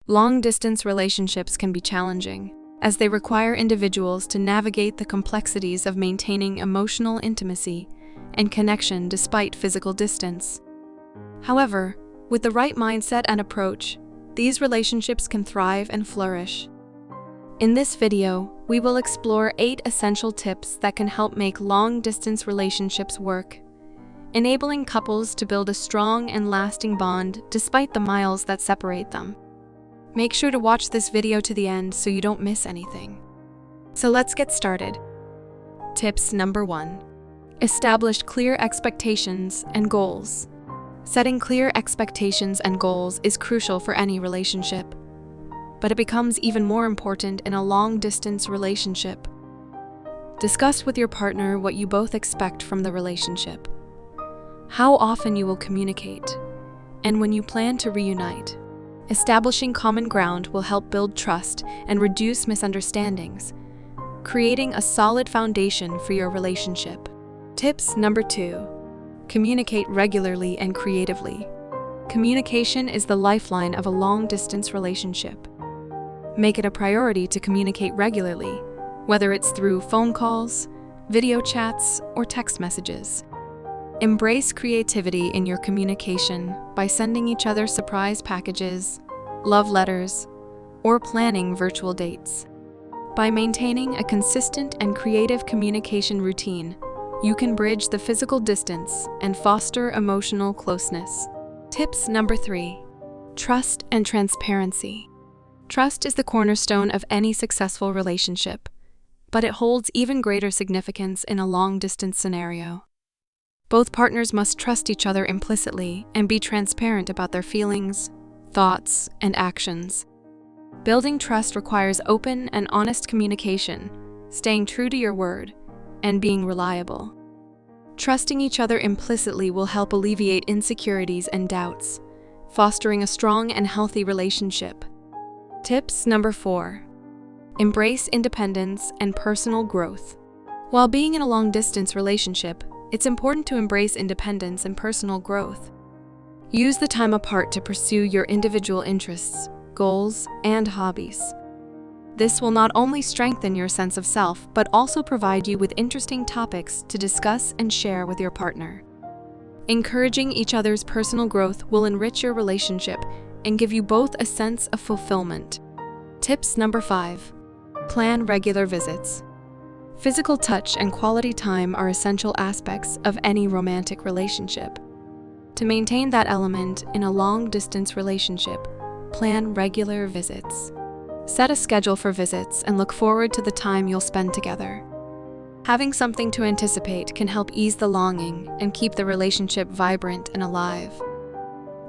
Long-distance relationships can be challenging, as they require individuals to navigate the complexities of maintaining emotional intimacy and connection despite physical distance. However, with the right mindset and approach, these relationships can thrive and flourish. In this video, we will explore 8 essential tips that can help make long-distance relationships work, enabling couples to build a strong and lasting bond despite the miles that separate them. Make sure to watch this video to the end so you don't miss anything. So let's get started. Tips number 1. Establish clear expectations and goals. Setting clear expectations and goals is crucial for any relationship, but it becomes even more important in a long-distance relationship. Discuss with your partner what you both expect from the relationship, how often you will communicate, and when you plan to reunite. Establishing common ground will help build trust and reduce misunderstandings, creating a solid foundation for your relationship. Tips number 2. Communicate regularly and creatively. Communication is the lifeline of a long-distance relationship. Make it a priority to communicate regularly, whether it's through phone calls, video chats, or text messages. Embrace creativity in your communication by sending each other surprise packages, love letters, or planning virtual dates. By maintaining a consistent and creative communication routine, you can bridge the physical distance and foster emotional closeness. Tips number 3. Trust and transparency. Trust is the cornerstone of any successful relationship, but it holds even greater significance in a long-distance scenario. Both partners must trust each other implicitly and be transparent about their feelings, thoughts, and actions. Building trust requires open and honest communication, staying true to your word, and being reliable. Trusting each other implicitly will help alleviate insecurities and doubts, fostering a strong and healthy relationship. Tips number 4. Embrace independence and personal growth. While being in a long-distance relationship, it's important to embrace independence and personal growth. Use the time apart to pursue your individual interests, goals, and hobbies. This will not only strengthen your sense of self, but also provide you with interesting topics to discuss and share with your partner. Encouraging each other's personal growth will enrich your relationship and give you both a sense of fulfillment. Tips number 5. Plan regular visits. Physical touch and quality time are essential aspects of any romantic relationship. To maintain that element in a long-distance relationship, plan regular visits. Set a schedule for visits and look forward to the time you'll spend together. Having something to anticipate can help ease the longing and keep the relationship vibrant and alive.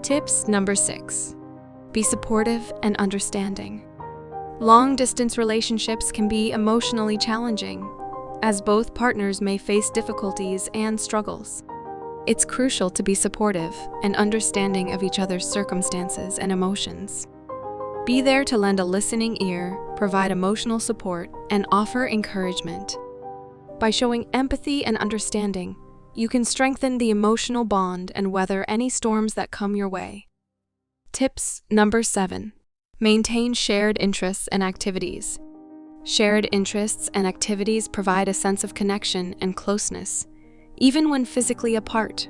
Tips number 6. Be supportive and understanding. Long-distance relationships can be emotionally challenging, as both partners may face difficulties and struggles. It's crucial to be supportive and understanding of each other's circumstances and emotions. Be there to lend a listening ear, provide emotional support, and offer encouragement. By showing empathy and understanding, you can strengthen the emotional bond and weather any storms that come your way. Tips number 7. Maintain shared interests and activities. Shared interests and activities provide a sense of connection and closeness, even when physically apart.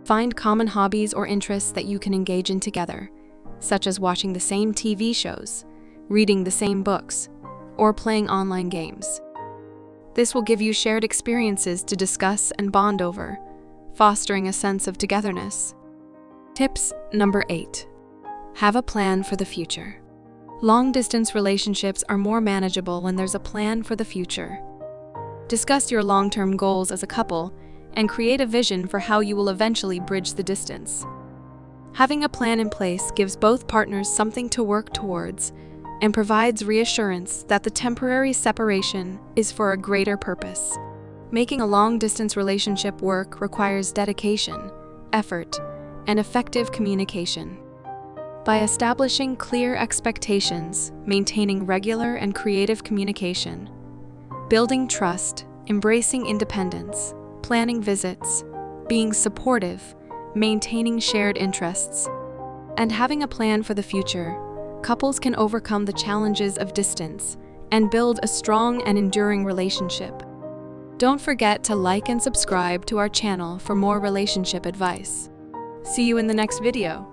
Find common hobbies or interests that you can engage in together, such as watching the same TV shows, reading the same books, or playing online games. This will give you shared experiences to discuss and bond over, fostering a sense of togetherness. Tips number 8. Have a plan for the future. Long-distance relationships are more manageable when there's a plan for the future. Discuss your long-term goals as a couple and create a vision for how you will eventually bridge the distance. Having a plan in place gives both partners something to work towards and provides reassurance that the temporary separation is for a greater purpose. Making a long-distance relationship work requires dedication, effort, and effective communication. By establishing clear expectations, maintaining regular and creative communication, building trust, embracing independence, planning visits, being supportive, maintaining shared interests, and having a plan for the future, couples can overcome the challenges of distance and build a strong and enduring relationship. Don't forget to like and subscribe to our channel for more relationship advice. See you in the next video.